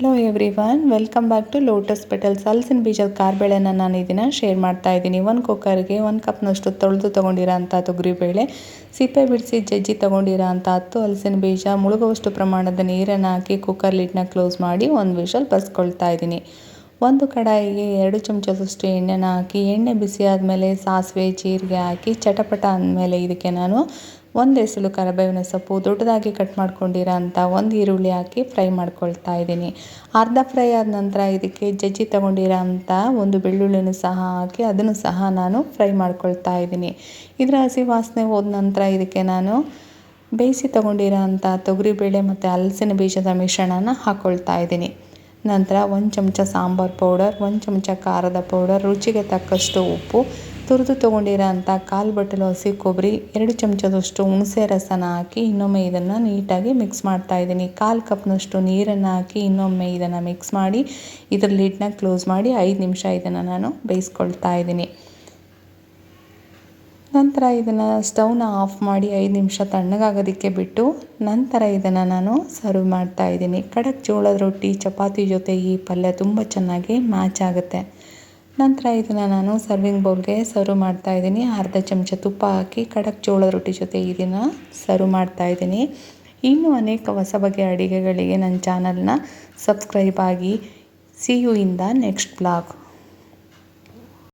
Hello everyone, welcome back to lotus petals. ಹಲಸಿನ ಬೀಜದ ಕಾರ್ಬೇಳೆನ ನಾನು ಇದನ್ನು ಶೇರ್ ಮಾಡ್ತಾ ಇದ್ದೀನಿ. ಒಂದು ಕುಕ್ಕರ್ಗೆ 1 ಕಪ್ನಷ್ಟು ತೊಗೊಂಡಿರೋ ಅಂಥ ತೊಗರಿಬೇಳೆ, ಸಿಪ್ಪೆ ಬಿಡಿಸಿ ಜಜ್ಜಿ ತೊಗೊಂಡಿರೋ ಅಂಥ 10 ಹಲಸಿನ ಬೀಜ, ಮುಳುಗುವಷ್ಟು ಪ್ರಮಾಣದ ನೀರನ್ನು ಹಾಕಿ ಕುಕ್ಕರ್ ಲಿಡ್ನ ಕ್ಲೋಸ್ ಮಾಡಿ 1 ವಿಷಲ್ ಬಸ್ಕೊಳ್ತಾ ಇದ್ದೀನಿ. ಒಂದು ಕಡಾಯಿಗೆ 2 ಚಮಚದಷ್ಟು ಎಣ್ಣೆನ ಹಾಕಿ, ಎಣ್ಣೆ ಬಿಸಿ ಆದಮೇಲೆ ಸಾಸಿವೆ ಜೀರಿಗೆ ಹಾಕಿ ಚಟಪಟ ಅಂದಮೇಲೆ ಇದಕ್ಕೆ ನಾನು 1 ಎಸಳು ಕರಿಬೇವಿನ ಸೊಪ್ಪು, ದೊಡ್ಡದಾಗಿ ಕಟ್ ಮಾಡ್ಕೊಂಡಿರೋ ಅಂಥ 1 ಈರುಳ್ಳಿ ಹಾಕಿ ಫ್ರೈ ಮಾಡ್ಕೊಳ್ತಾ ಇದ್ದೀನಿ. ಅರ್ಧ ಫ್ರೈ ಆದ ನಂತರ ಇದಕ್ಕೆ ಜಜ್ಜಿ ತೊಗೊಂಡಿರೋ ಅಂಥ 1 ಬೆಳ್ಳುಳ್ಳಿನೂ ಸಹ ಹಾಕಿ ಅದನ್ನು ಸಹ ನಾನು ಫ್ರೈ ಮಾಡ್ಕೊಳ್ತಾ ಇದ್ದೀನಿ. ಇದರ ಹಸಿ ವಾಸನೆ ಹೋದ ನಂತರ ಇದಕ್ಕೆ ನಾನು ಬೇಯಿಸಿ ತೊಗೊಂಡಿರೋ ಅಂಥ ತೊಗರಿಬೇಳೆ ಮತ್ತು ಹಲಸಿನ ಬೀಜದ ಮಿಶ್ರಣನ ಹಾಕ್ಕೊಳ್ತಾ ಇದ್ದೀನಿ. ನಂತರ 1 ಚಮಚ ಸಾಂಬಾರು ಪೌಡರ್, 1 ಚಮಚ ಖಾರದ ಪೌಡರ್, ರುಚಿಗೆ ತಕ್ಕಷ್ಟು ಉಪ್ಪು, ತುರಿದು ತೊಗೊಂಡಿರೋ ಅಂಥ 1/4 ಬಟ್ಟಲು ಹಸಿ ಕೊಬ್ಬರಿ, 2 ಚಮಚದಷ್ಟು ಹುಣಸೆ ರಸನ ಹಾಕಿ ಇನ್ನೊಮ್ಮೆ ಇದನ್ನು ನೀಟಾಗಿ ಮಿಕ್ಸ್ ಮಾಡ್ತಾ ಇದ್ದೀನಿ. 1/4 ಕಪ್ನಷ್ಟು ನೀರನ್ನು ಹಾಕಿ ಇನ್ನೊಮ್ಮೆ ಇದನ್ನು ಮಿಕ್ಸ್ ಮಾಡಿ ಇದರ ಲಿಡ್ನ ಕ್ಲೋಸ್ ಮಾಡಿ 5 ನಿಮಿಷ ಇದನ್ನು ನಾನು ಬೇಯಿಸ್ಕೊಳ್ತಾ ಇದ್ದೀನಿ. ನಂತರ ಇದನ್ನು ಸ್ಟವ್ನ ಆಫ್ ಮಾಡಿ 5 ನಿಮಿಷ ತಣ್ಣಗಾಗೋದಕ್ಕೆ ಬಿಟ್ಟು ನಂತರ ಇದನ್ನು ನಾನು ಸರ್ವ್ ಮಾಡ್ತಾ ಇದ್ದೀನಿ. ಖಡಕ್ ಜೋಳದ ರೊಟ್ಟಿ, ಚಪಾತಿ ಜೊತೆ ಈ ಪಲ್ಯ ತುಂಬ ಚೆನ್ನಾಗಿ ಮ್ಯಾಚ್ ಆಗುತ್ತೆ. ನಂತರ ಇದನ್ನು ನಾನು ಸರ್ವಿಂಗ್ ಬೌಲ್ಗೆ ಸರ್ವ್ ಮಾಡ್ತಾ ಇದ್ದೀನಿ. ಅರ್ಧ ಚಮಚ ತುಪ್ಪ ಹಾಕಿ ಖಡಕ್ ಜೋಳದ ರೊಟ್ಟಿ ಜೊತೆ ಇದನ್ನು ಸರ್ವ್ ಮಾಡ್ತಾ ಇದ್ದೀನಿ. ಇನ್ನೂ ಅನೇಕ ಹೊಸ ಬಗೆಯ ಅಡುಗೆಗಳಿಗೆ ನನ್ನ ಚಾನಲ್ನ ಸಬ್ಸ್ಕ್ರೈಬ್ ಆಗಿ. See you in the next blog.